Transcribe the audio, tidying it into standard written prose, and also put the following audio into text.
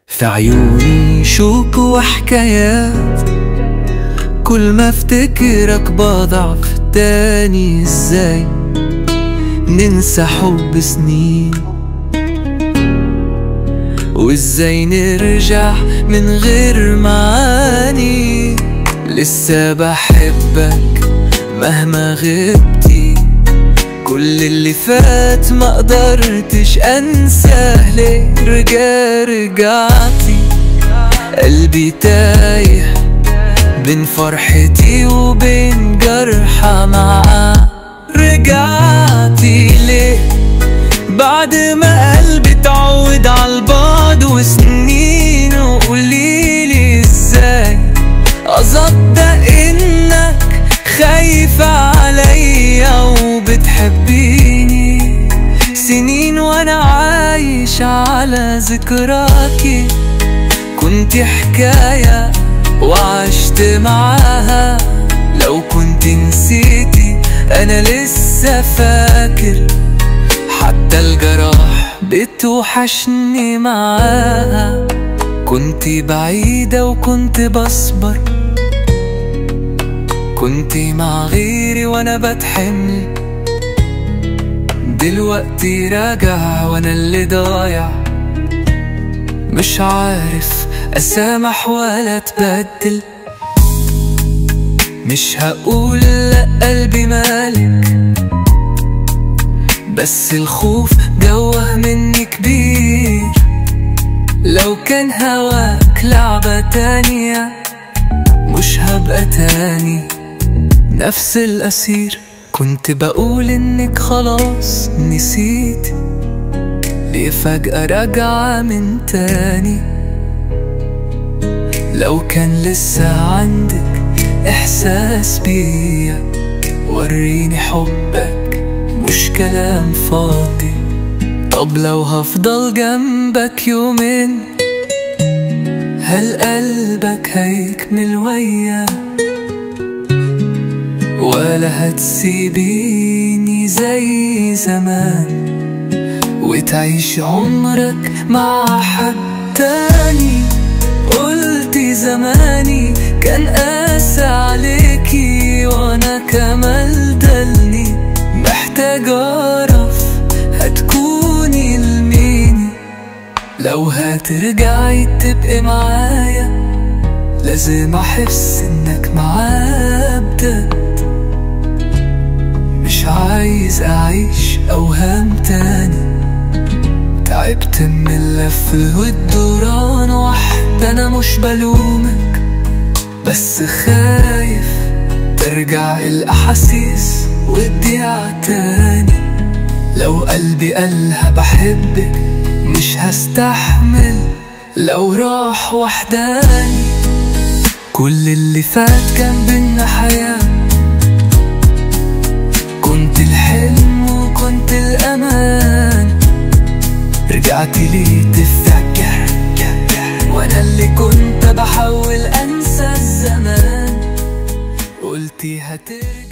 في عيوني شوك وحكايات، كل ما افتكرك بضعف تاني. ازاي ننسى حب سنين، وازاي نرجع من غير معاني. لسه بحبك مهما غبتي، كل اللي فات ما قدرتش انساه. ليه رجعتي قلبي تايه بين فرحتي وبين جرحة معاه. رجعتي ليه بعد ما قلبي اتعود عالبعد وسنين؟ وقوليلي ازاي اصدق انك خايفة عليا وبتحبيني؟ سنين وانا عايش على ذكراكي، كنت حكاية وعشت معاها. لو كنت نسيتي انا لسه فاكر، حتى الجراح بتوحشني معاها. كنت بعيدة وكنت بصبر، كنت مع غيري وانا بتحمل. دلوقتي راجع وانا اللي ضايع، مش عارف اسامح ولا اتبدل. مش هقول لا قلبي مالك، بس الخوف جوه مني كبير. لو كان هواك لعبة تانية، مش هبقى تاني نفس الأسير. كنت بقول انك خلاص نسيت، ليه فجأة راجعة من تاني؟ لو كان لسه عندك إحساس بيا، وريني حبك مش كلام فاضي. طب لو هفضل جنبك يومين، هل قلبك هيكمل ويا؟ ولا هتسيبيني زي زمان وتعيش عمرك مع حد تاني؟ قلتي زماني كان قاسى عليكي، وانا كمال دلني محتاج اعرف هتكوني لمين. لو هترجعي تبقي معايا، لازم احس انك معايا بجد. مش عايز اعيش اوهام تاني، تعبت من اللف والدوران. واحدة انا مش بلومك، بس خايف ترجع الاحاسيس وتضيع تاني. لو قلبي قالها بحبك مش هستحمل لو راح وحداني. كل اللي فات كان بينا حياة، كنت الحلم وكنت الأمان. رجعتي لي تفكر، وانا اللي كنت بحاول انسى الزمان. قلتي هترجع